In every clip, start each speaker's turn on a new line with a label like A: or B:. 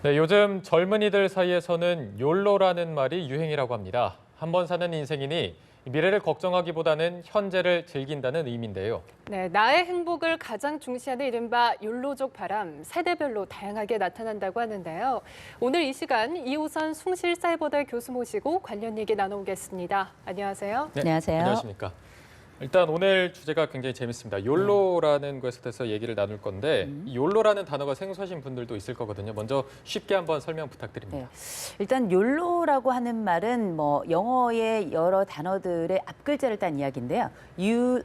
A: 네, 요즘 젊은이들 사이에서는 욜로라는 말이 유행이라고 합니다. 한 번 사는 인생이니 미래를 걱정하기보다는 현재를 즐긴다는 의미인데요.
B: 네, 나의 행복을 가장 중시하는 이른바 욜로족 바람, 세대별로 다양하게 나타난다고 하는데요. 오늘 이 시간 이호선 숭실사이버대 교수 모시고 관련 얘기 나눠보겠습니다. 안녕하세요.
A: 네,
C: 안녕하세요.
A: 안녕하십니까. 일단 오늘 주제가 굉장히 재밌습니다. 욜로라는 것에 대해서 얘기를 나눌 건데 이 욜로라는 단어가 생소하신 분들도 있을 거거든요. 먼저 쉽게 한번 설명 부탁드립니다.
C: 네. 일단 욜로라고 하는 말은 뭐 영어의 여러 단어들의 앞글자를 딴 이야기인데요. You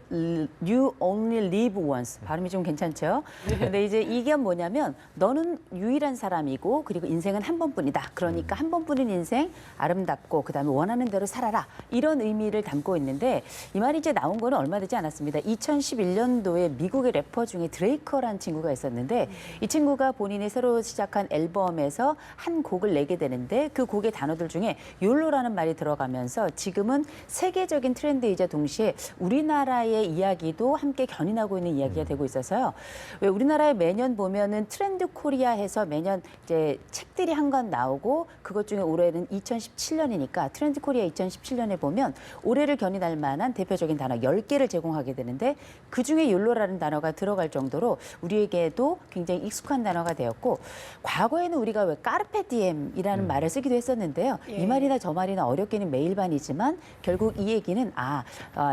C: only live once. 발음이 좀 괜찮죠? 근데 이제 이게 뭐냐면 너는 유일한 사람이고 그리고 인생은 한 번뿐이다. 그러니까 한 번뿐인 인생 아름답고 그다음에 원하는 대로 살아라. 이런 의미를 담고 있는데 이 말이 이제 나온 거는 얼마 되지 않았습니다. 2011년도에 미국의 래퍼 중에 드레이커라는 친구가 있었는데 이 친구가 본인이 새로 시작한 앨범에서 한 곡을 내게 되는데 그 곡의 단어들 중에 욜로라는 말이 들어가면서 지금은 세계적인 트렌드이자 동시에 우리나라의 이야기도 함께 견인하고 있는 이야기가 되고 있어서요. 왜 우리나라에 매년 보면은 트렌드 코리아해서 매년 이제 책들이 한 권 나오고 그것 중에 올해는 2017년이니까 트렌드 코리아 2017년에 보면 올해를 견인할 만한 대표적인 단어 10개를 제공하게 되는데 그중에 욜로라는 단어가 들어갈 정도로 우리에게도 굉장히 익숙한 단어가 되었고 과거에는 우리가 왜 까르페 디엠이라는 말을 쓰기도 했었는데요.
B: 예.
C: 이 말이나 저 말이나 어렵게는 매일반이지만 결국 이 얘기는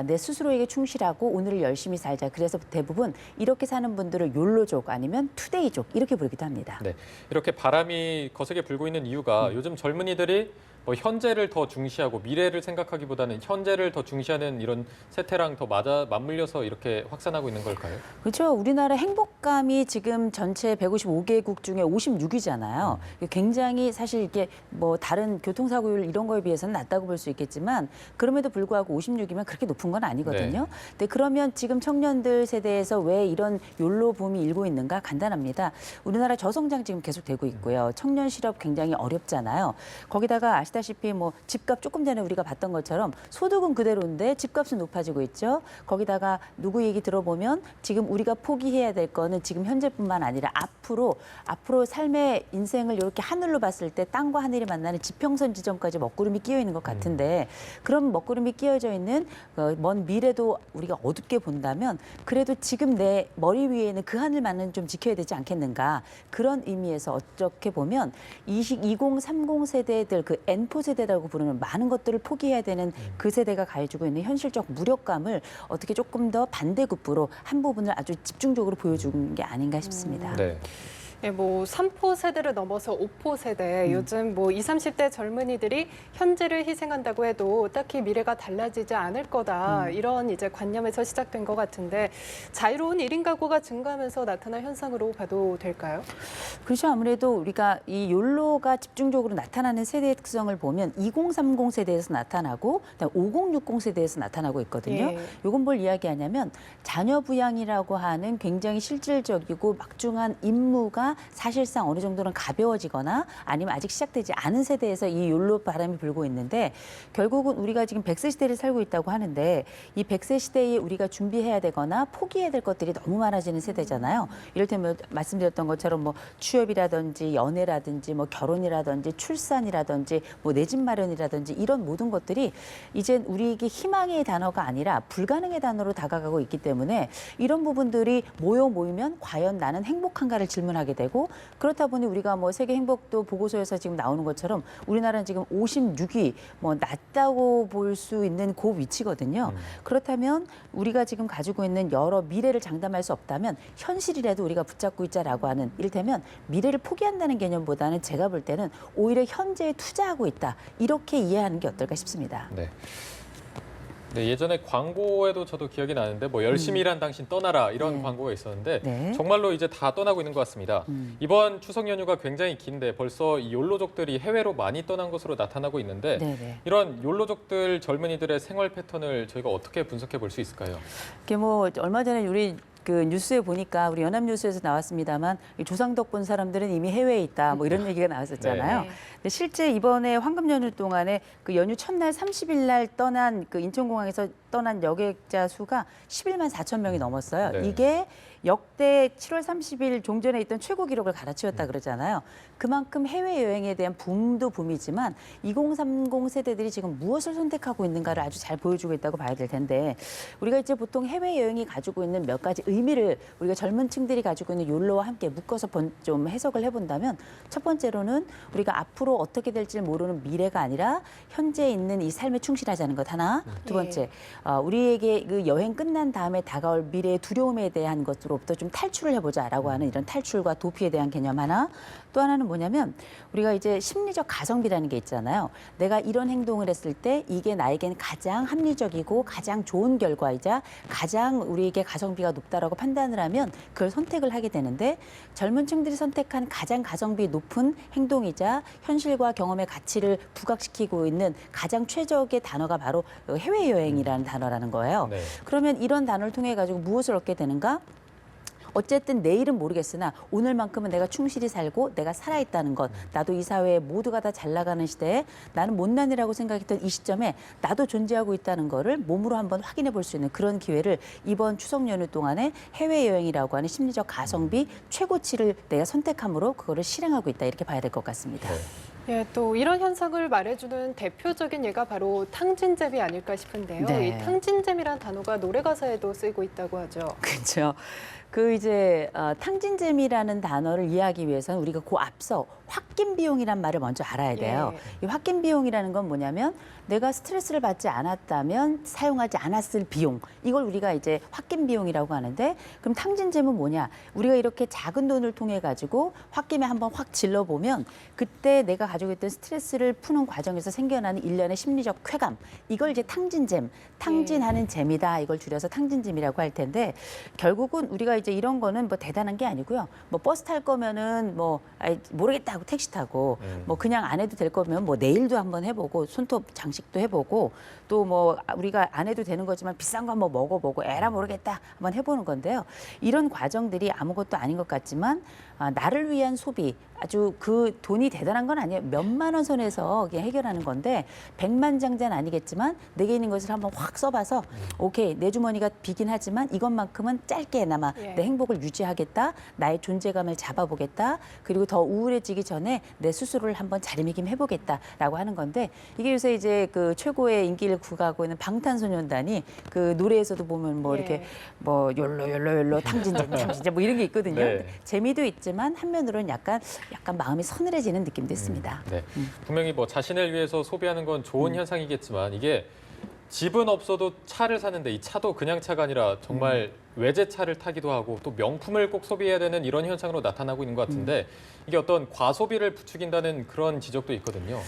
C: 내 스스로에게 충실하고 오늘을 열심히 살자. 그래서 대부분 이렇게 사는 분들을 욜로족 아니면 투데이족 이렇게 부르기도 합니다.
A: 네, 이렇게 바람이 거세게 불고 있는 이유가 요즘 젊은이들이 뭐 현재를 더 중시하고 미래를 생각하기보다는 현재를 더 중시하는 이런 세태랑 더 맞물려서 이렇게 확산하고 있는 걸까요?
C: 그렇죠. 우리나라 행복감이 지금 전체 155개국 중에 56위잖아요. 굉장히 사실 이게 뭐 다른 교통사고율 이런 거에 비해서는 낮다고 볼 수 있겠지만 그럼에도 불구하고 56이면 그렇게 높은 건 아니거든요.
A: 네.
C: 근데 그러면 지금 청년들 세대에서 왜 이런 욜로 붐이 일고 있는가 간단합니다. 우리나라 저성장 지금 계속되고 있고요. 청년 실업 굉장히 어렵잖아요. 거기다가 아시다시피 뭐 집값 조금 전에 우리가 봤던 것처럼 소득은 그대로인데 집값은 높아지고 있죠. 거기다가 누구 얘기 들어보면 지금 우리가 포기해야 될 거는 지금 현재뿐만 아니라 앞으로 삶의 인생을 이렇게 하늘로 봤을 때 땅과 하늘이 만나는 지평선 지점까지 먹구름이 끼어 있는 것 같은데 그럼 먹구름이 끼어져 있는 먼 미래도 우리가 어둡게 본다면 그래도 지금 내 머리 위에는 그 하늘만은 좀 지켜야 되지 않겠는가 그런 의미에서 어떻게 보면 2030 세대들 그 N포 세대라고 부르는 많은 것들을 포기해야 되는 그 세대가 가지고 있는 현실적 무력감을 어떻게 조금 더 반대급부로 한 부분을 아주 집중적으로 보여준 게 아닌가 싶습니다.
A: 네.
B: 네, 뭐 3포 세대를 넘어서 5포 세대, 요즘 뭐 20, 30대 젊은이들이 현재를 희생한다고 해도 딱히 미래가 달라지지 않을 거다. 이런 이제 관념에서 시작된 것 같은데 자유로운 1인 가구가 증가하면서 나타난 현상으로 봐도 될까요?
C: 그렇죠. 아무래도 우리가 이 욜로가 집중적으로 나타나는 세대의 특성을 보면 2030 세대에서 나타나고 그다음에 5060 세대에서 나타나고 있거든요.
B: 예.
C: 이건 뭘 이야기하냐면 자녀 부양이라고 하는 굉장히 실질적이고 막중한 임무가 사실상 어느 정도는 가벼워지거나 아니면 아직 시작되지 않은 세대에서 이 욜로 바람이 불고 있는데 결국은 우리가 지금 100세 시대를 살고 있다고 하는데 이 100세 시대에 우리가 준비해야 되거나 포기해야 될 것들이 너무 많아지는 세대잖아요. 이를테면 말씀드렸던 것처럼 뭐 취업이라든지 연애라든지 뭐 결혼이라든지 출산이라든지 뭐 내 집 마련이라든지 이런 모든 것들이 이제 우리에게 희망의 단어가 아니라 불가능의 단어로 다가가고 있기 때문에 이런 부분들이 모이면 과연 나는 행복한가를 질문하게 되고 그렇다 보니 우리가 뭐 세계 행복도 보고서에서 지금 나오는 것처럼 우리나라는 지금 56위 뭐 낮다고 볼 수 있는 그 위치거든요. 그렇다면 우리가 지금 가지고 있는 여러 미래를 장담할 수 없다면 현실이라도 우리가 붙잡고 있자라고 하는 이를테면 미래를 포기한다는 개념보다는 제가 볼 때는 오히려 현재에 투자하고 있다. 이렇게 이해하는 게 어떨까 싶습니다.
A: 네. 네, 예전에 광고에도 저도 기억이 나는데 뭐 열심히 일한 당신 떠나라 이런
C: 네.
A: 광고가 있었는데
C: 네.
A: 정말로 이제 다 떠나고 있는 것 같습니다. 이번 추석 연휴가 굉장히 긴데 벌써 이 욜로족들이 해외로 많이 떠난 것으로 나타나고 있는데
C: 네네.
A: 이런 욜로족들 젊은이들의 생활 패턴을 저희가 어떻게 분석해 볼 수 있을까요?
C: 이게 뭐 얼마 전에 우리 그 뉴스에 보니까 우리 연합뉴스에서 나왔습니다만 이 조상덕 본 사람들은 이미 해외에 있다 뭐 이런 얘기가 나왔었잖아요.
B: 네.
C: 근데 실제 이번에 황금 연휴 동안에 그 연휴 첫날 30일 날 떠난 그 인천공항에서 떠난 여객자 수가 11만 4천 명이 넘었어요.
A: 네.
C: 이게 역대 7월 30일 종전에 있던 최고 기록을 갈아치웠다 그러잖아요. 그만큼 해외여행에 대한 붐도 붐이지만 2030 세대들이 지금 무엇을 선택하고 있는가를 아주 잘 보여주고 있다고 봐야 될 텐데 우리가 이제 보통 해외여행이 가지고 있는 몇 가지 의미를 우리가 젊은 층들이 가지고 있는 욜로와 함께 묶어서 좀 해석을 해본다면 첫 번째로는 우리가 앞으로 어떻게 될지 모르는 미래가 아니라 현재 있는 이 삶에 충실하자는 것 하나. 두 번째, 우리에게 그 여행 끝난 다음에 다가올 미래의 두려움에 대한 것으로부터 좀 탈출을 해보자라고 하는 이런 탈출과 도피에 대한 개념 하나. 또 하나는 뭐냐면 우리가 이제 심리적 가성비라는 게 있잖아요. 내가 이런 행동을 했을 때 이게 나에겐 가장 합리적이고 가장 좋은 결과이자 가장 우리에게 가성비가 높다라고 판단을 하면 그걸 선택을 하게 되는데 젊은 층들이 선택한 가장 가성비 높은 행동이자 현실과 경험의 가치를 부각시키고 있는 가장 최적의 단어가 바로 해외여행이라는 단어라는 거예요.
A: 네.
C: 그러면 이런 단어를 통해 가지고 무엇을 얻게 되는가? 어쨌든 내일은 모르겠으나 오늘만큼은 내가 충실히 살고 내가 살아있다는 것. 나도 이 사회에 모두가 다 잘 나가는 시대에 나는 못난이라고 생각했던 이 시점에 나도 존재하고 있다는 거를 몸으로 한번 확인해 볼 수 있는 그런 기회를 이번 추석 연휴 동안에 해외여행이라고 하는 심리적 가성비 최고치를 내가 선택함으로 그거를 실행하고 있다. 이렇게 봐야 될 것 같습니다.
A: 네.
B: 예, 또 이런 현상을 말해주는 대표적인 예가 바로 탕진잼이 아닐까 싶은데요.
C: 네.
B: 이 탕진잼이란 단어가 노래 가사에도 쓰이고 있다고 하죠.
C: 그렇죠. 그 이제 탕진잼이라는 단어를 이해하기 위해서는 우리가 그 앞서 홧김 비용이란 말을 먼저 알아야 돼요. 이 홧김 비용이라는 건 뭐냐면 내가 스트레스를 받지 않았다면 사용하지 않았을 비용. 이걸 우리가 이제 홧김 비용이라고 하는데 그럼 탕진잼은 뭐냐? 우리가 이렇게 작은 돈을 통해 가지고 홧김에 한번 확 질러 보면 그때 내가 가지고 있던 스트레스를 푸는 과정에서 생겨나는 일련의 심리적 쾌감. 이걸 이제 탕진잼, 탕진하는 재미다. 이걸 줄여서 탕진잼이라고 할 텐데 결국은 우리가 이제 이런 거는 뭐 대단한 게 아니고요. 뭐 버스 탈 거면은 뭐 모르겠다 하고 택시 타고 뭐 그냥 안 해도 될 거면 뭐 네일도 한번 해보고 손톱 장식도 해보고 또 뭐 우리가 안 해도 되는 거지만 비싼 거 한번 먹어보고 에라 모르겠다 한번 해보는 건데요. 이런 과정들이 아무것도 아닌 것 같지만 나를 위한 소비 아주 그 돈이 대단한 건 아니에요. 몇만 원 선에서 그냥 해결하는 건데 백만장자는 아니겠지만 내게 있는 것을 한번 확 써봐서 오케이 내 주머니가 비긴 하지만 이것만큼은 짧게나마 내 행복을 유지하겠다. 나의 존재감을 잡아보겠다. 그리고 더 우울해지기 전에 내 스스로를 한번 자리매김해보겠다라고 하는 건데 이게 요새 이제 그 최고의 인기를 구가하고 있는 방탄소년단이 그 노래에서도 보면 뭐 이렇게 뭐 욜로 탕진잼 뭐 이런 게 있거든요.
A: 네.
C: 재미도 있지만 한면으로는 약간 마음이 서늘해지는 느낌도 있습니다.
A: 네. 분명히 뭐 자신을 위해서 소비하는 건 좋은 현상이겠지만 이게 집은 없어도 차를 사는데 이 차도 그냥 차가 아니라 정말 외제차를 타기도 하고 또 명품을 꼭 소비해야 되는 이런 현상으로 나타나고 있는 것 같은데 이게 어떤 과소비를 부추긴다는 그런 지적도 있거든요.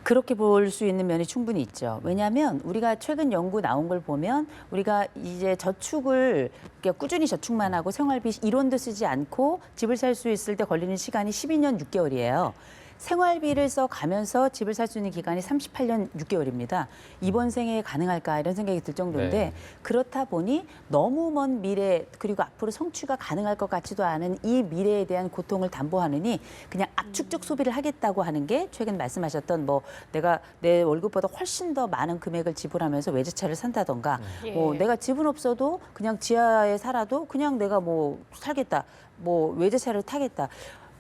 C: 그렇게 볼 수 있는 면이 충분히 있죠. 왜냐하면 우리가 최근 연구 나온 걸 보면 우리가 이제 저축을 꾸준히 저축만 하고 생활비 1원도 쓰지 않고 집을 살 수 있을 때 걸리는 시간이 12년 6개월이에요. 생활비를 써가면서 집을 살 수 있는 기간이 38년 6개월입니다. 이번 생에 가능할까 이런 생각이 들 정도인데
A: 네.
C: 그렇다 보니 너무 먼 미래 그리고 앞으로 성취가 가능할 것 같지도 않은 이 미래에 대한 고통을 담보하느니 그냥 압축적 소비를 하겠다고 하는 게 최근 말씀하셨던 뭐 내가 내 월급보다 훨씬 더 많은 금액을 지불하면서 외제차를 산다던가 뭐 내가 집은 없어도 그냥 지하에 살아도 그냥 내가 뭐 살겠다 뭐 외제차를 타겠다.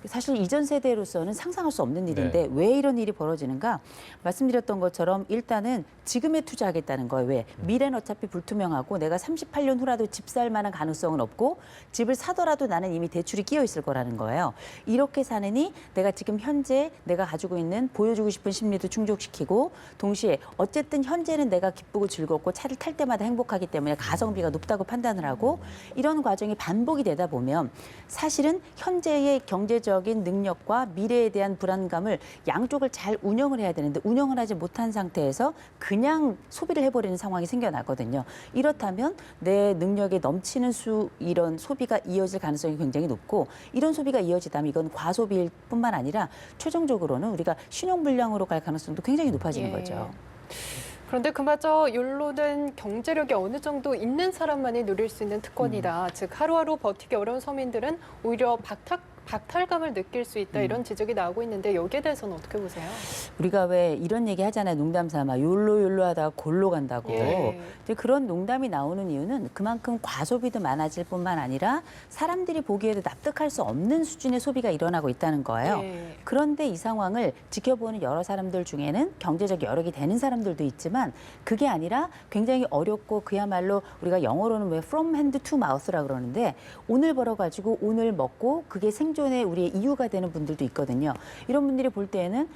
C: 사실 이전 세대로서는 상상할 수 없는 일인데 왜 이런 일이 벌어지는가? 말씀드렸던 것처럼 일단은 지금에 투자하겠다는 거예요. 왜? 미래는 어차피 불투명하고 내가 38년 후라도 집 살 만한 가능성은 없고 집을 사더라도 나는 이미 대출이 끼어 있을 거라는 거예요. 이렇게 사느니 내가 지금 현재 내가 가지고 있는 보여주고 싶은 심리도 충족시키고 동시에 어쨌든 현재는 내가 기쁘고 즐겁고 차를 탈 때마다 행복하기 때문에 가성비가 높다고 판단을 하고 이런 과정이 반복이 되다 보면 사실은 현재의 경제적 인 능력과 미래에 대한 불안감을 양쪽을 잘 운영을 해야 되는데 운영을 하지 못한 상태에서 그냥 소비를 해버리는 상황이 생겨나거든요. 이렇다면 내 능력에 넘치는 이런 소비가 이어질 가능성이 굉장히 높고 이런 소비가 이어지다면 이건 과소비일 뿐만 아니라 최종적으로는 우리가 신용불량으로 갈 가능성도 굉장히 높아지는 거죠.
B: 그런데 그마저 욜로는 경제력이 어느 정도 있는 사람만이 누릴 수 있는 특권이다. 즉 하루하루 버티기 어려운 서민들은 오히려 박탈감을 느낄 수 있다 이런 지적이 나오고 있는데 여기에 대해서는 어떻게 보세요?
C: 우리가 왜 이런 얘기 하잖아요. 농담 삼아 욜로 하다가 골로 간다고.
B: 예.
C: 근데 그런 농담이 나오는 이유는 그만큼 과소비도 많아질 뿐만 아니라 사람들이 보기에도 납득할 수 없는 수준의 소비가 일어나고 있다는 거예요.
B: 예.
C: 그런데 이 상황을 지켜보는 여러 사람들 중에는 경제적 여력이 되는 사람들도 있지만 그게 아니라 굉장히 어렵고 그야말로 우리가 영어로는 왜 from hand to mouth라 그러는데 오늘 벌어가지고 오늘 먹고 그게 생존의 우리의 이유가 되는 분들도 있거든요. 이런 분들이 볼 때에는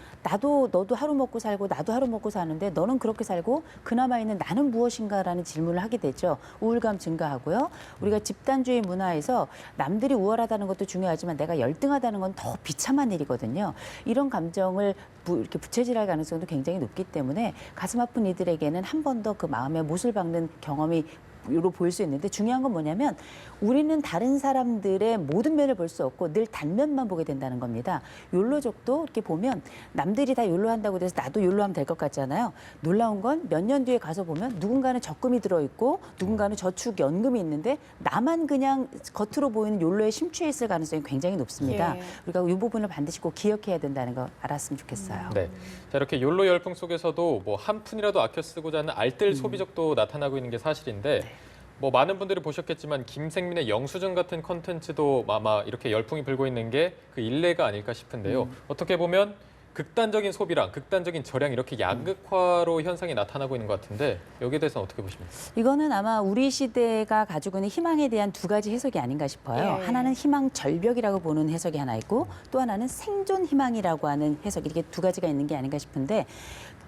C: 너도 하루 먹고 살고 나도 하루 먹고 사는데 너는 그렇게 살고 그나마 있는 나는 무엇인가라는 질문을 하게 되죠. 우울감 증가하고요. 우리가 집단주의 문화에서 남들이 우월하다는 것도 중요하지만 내가 열등하다는 건 더 비참한 일이거든요. 이런 감정을 이렇게 부채질할 가능성도 굉장히 높기 때문에 가슴 아픈 이들에게는 한 번 더 그 마음에 못을 박는 경험이 로 보일 수 있는데 중요한 건 뭐냐면 우리는 다른 사람들의 모든 면을 볼 수 없고 늘 단면만 보게 된다는 겁니다. 욜로족도 이렇게 보면 남들이 다 욜로 한다고 해서 나도 욜로 하면 될 것 같잖아요. 놀라운 건 몇 년 뒤에 가서 보면 누군가는 적금이 들어있고 누군가는 저축연금이 있는데 나만 그냥 겉으로 보이는 욜로에 심취해 있을 가능성이 굉장히 높습니다.
B: 예.
C: 우리가 이 부분을 반드시 꼭 기억해야 된다는 거 알았으면 좋겠어요.
A: 네. 자, 이렇게 욜로 열풍 속에서도 뭐 한 푼이라도 아껴 쓰고자 하는 알뜰 소비적도 나타나고 있는 게 사실인데 뭐 많은 분들이 보셨겠지만 김생민의 영수증 같은 콘텐츠도 아마 이렇게 열풍이 불고 있는 게 그 일례가 아닐까 싶은데요. 어떻게 보면 극단적인 소비랑 극단적인 절약 이렇게 양극화로 현상이 나타나고 있는 것 같은데 여기에 대해서는 어떻게 보십니까?
C: 이거는 아마 우리 시대가 가지고 있는 희망에 대한 두 가지 해석이 아닌가 싶어요.
B: 예.
C: 하나는 희망 절벽이라고 보는 해석이 하나 있고 또 하나는 생존 희망이라고 하는 해석 이렇게 두 가지가 있는 게 아닌가 싶은데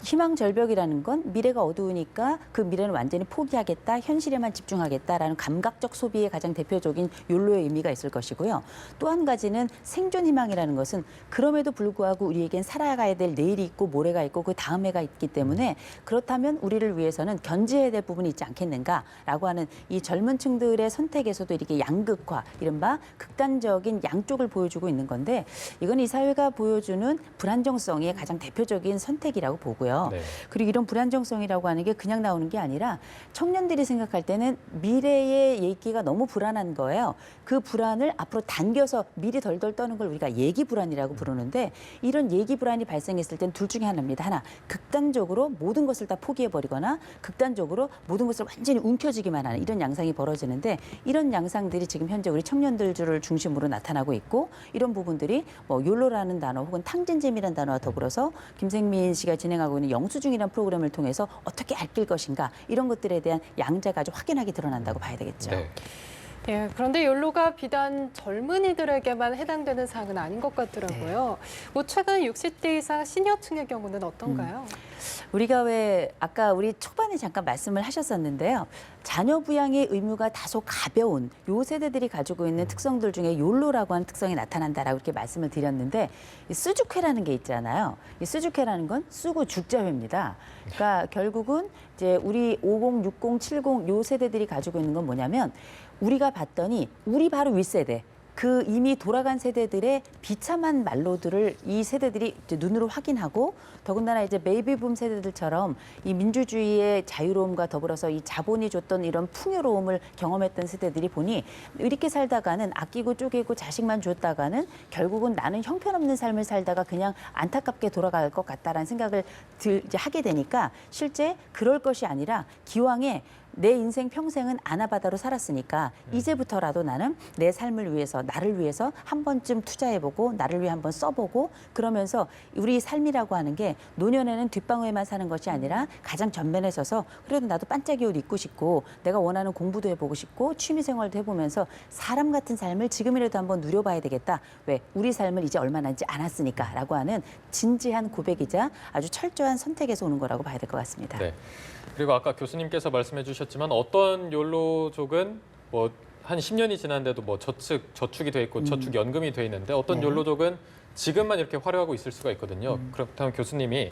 C: 희망 절벽이라는 건 미래가 어두우니까 그 미래는 완전히 포기하겠다, 현실에만 집중하겠다라는 감각적 소비의 가장 대표적인 욜로의 의미가 있을 것이고요. 또 한 가지는 생존 희망이라는 것은 그럼에도 불구하고 우리에겐 살아가야 될 내일이 있고 모레가 있고 그 다음 해가 있기 때문에 그렇다면 우리를 위해서는 견제해야 될 부분이 있지 않겠는가라고 하는 이 젊은 층들의 선택에서도 이렇게 양극화, 이른바 극단적인 양쪽을 보여주고 있는 건데 이건 이 사회가 보여주는 불안정성의 가장 대표적인 선택이라고 보고요.
A: 네.
C: 그리고 이런 불안정성이라고 하는 게 그냥 나오는 게 아니라 청년들이 생각할 때는 미래의 얘기가 너무 불안한 거예요. 그 불안을 앞으로 당겨서 미리 덜덜 떠는 걸 우리가 얘기 불안이라고 부르는데 이런 얘기 불안이 발생했을 땐 둘 중에 하나입니다. 하나, 극단적으로 모든 것을 다 포기해버리거나 극단적으로 모든 것을 완전히 움켜쥐기만 하는 이런 양상이 벌어지는데 이런 양상들이 지금 현재 우리 청년들을 중심으로 나타나고 있고 이런 부분들이 뭐 욜로라는 단어 혹은 탕진잼이라는 단어와 더불어서 김생민 씨가 진행하고 있는 영수증이라는 프로그램을 통해서 어떻게 아낄 것인가 이런 것들에 대한 양자가 아주 확연하게 드러난다고 봐야 되겠죠.
A: 네.
B: 예, 그런데 욜로가 비단 젊은이들에게만 해당되는 사항은 아닌 것 같더라고요. 뭐 최근 60대 이상 시니어층의 경우는 어떤가요?
C: 우리가 왜 아까 우리 초반에 잠깐 말씀을 하셨었는데요. 자녀 부양의 의무가 다소 가벼운 요 세대들이 가지고 있는 특성들 중에 욜로라고 하는 특성이 나타난다라고 이렇게 말씀을 드렸는데 이 쓰주회라는 게 있잖아요. 이 쓰주회라는 건 쓰고 죽자회입니다. 그러니까 결국은 이제 우리 50, 60, 70 요 세대들이 가지고 있는 건 뭐냐면 우리가 봤더니 우리 바로 윗세대 그 이미 돌아간 세대들의 비참한 말로들을 이 세대들이 이제 눈으로 확인하고 더군다나 이제 베이비붐 세대들처럼 이 민주주의의 자유로움과 더불어서 이 자본이 줬던 이런 풍요로움을 경험했던 세대들이 보니 이렇게 살다가는 아끼고 쪼개고 자식만 줬다가는 결국은 나는 형편없는 삶을 살다가 그냥 안타깝게 돌아갈 것 같다라는 생각을 이제 하게 되니까 실제 그럴 것이 아니라 기왕에 내 인생 평생은 아나바다로 살았으니까 이제부터라도 나는 내 삶을 위해서 나를 위해서 한 번쯤 투자해보고 나를 위해 한번 써보고 그러면서 우리 삶이라고 하는 게 노년에는 뒷방에만 사는 것이 아니라 가장 전면에 서서 그래도 나도 반짝이 옷 입고 싶고 내가 원하는 공부도 해보고 싶고 취미생활도 해보면서 사람 같은 삶을 지금이라도 한번 누려봐야 되겠다. 왜? 우리 삶을 이제 얼마 남지 않았으니까 라고 하는 진지한 고백이자 아주 철저한 선택에서 오는 거라고 봐야 될 것 같습니다.
A: 네. 그리고 아까 교수님께서 말씀해 주셨지만 어떤 욜로족은 뭐 한 10년이 지났는데도 뭐 저축이 돼 있고 저축연금이 돼 있는데 어떤
C: 네.
A: 욜로족은 지금만 이렇게 화려하고 있을 수가 있거든요. 그렇다면 교수님이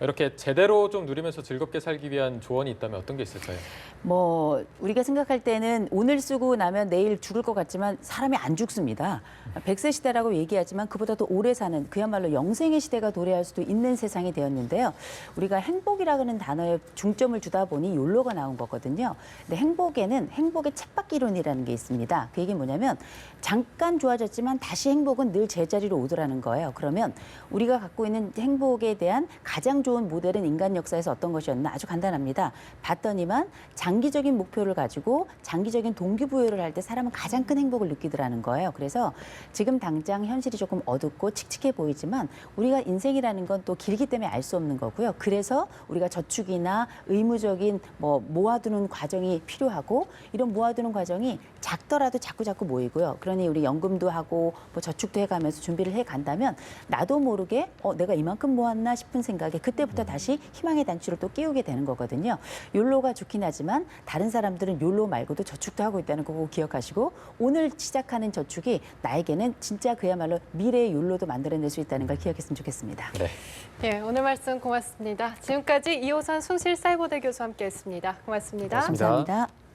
A: 이렇게 제대로 좀 누리면서 즐겁게 살기 위한 조언이 있다면 어떤 게 있을까요?
C: 뭐 우리가 생각할 때는 오늘 쓰고 나면 내일 죽을 것 같지만 사람이 안 죽습니다. 100세 시대라고 얘기하지만 그보다 더 오래 사는 그야말로 영생의 시대가 도래할 수도 있는 세상이 되었는데요. 우리가 행복이라는 단어에 중점을 주다 보니 욜로가 나온 거거든요. 근데 행복에는 행복의 쳇바퀴론이라는 게 있습니다. 그 얘기 뭐냐면 잠깐 좋아졌지만 다시 행복은 늘 제자리로 오더라는 거예요. 그러면 우리가 갖고 있는 행복에 대한 가장 좋은 모델은 인간 역사에서 어떤 것이었나 아주 간단합니다. 봤더니만 장기적인 목표를 가지고 장기적인 동기부여를 할 때 사람은 가장 큰 행복을 느끼더라는 거예요. 그래서 지금 당장 현실이 조금 어둡고 칙칙해 보이지만 우리가 인생이라는 건 또 길기 때문에 알 수 없는 거고요. 그래서 우리가 저축이나 의무적인 뭐 모아두는 과정이 필요하고 이런 모아두는 과정이 작더라도 자꾸 모이고요. 그러니 우리 연금도 하고 뭐 저축도 해가면서 준비를 해간다면 나도 모르게 내가 이만큼 모았나 싶은 생각에 그때부터 다시 희망의 단추를 또 끼우게 되는 거거든요. 욜로가 좋긴 하지만 다른 사람들은 욜로 말고도 저축도 하고 있다는 거 꼭 기억하시고 오늘 시작하는 저축이 나에게는 진짜 그야말로 미래의 욜로도 만들어낼 수 있다는 걸 기억했으면 좋겠습니다.
A: 네.
B: 예, 오늘 말씀 고맙습니다. 지금까지 이호선 숭실사이버대 교수와 함께했습니다. 고맙습니다.
A: 고맙습니다.
C: 감사합니다.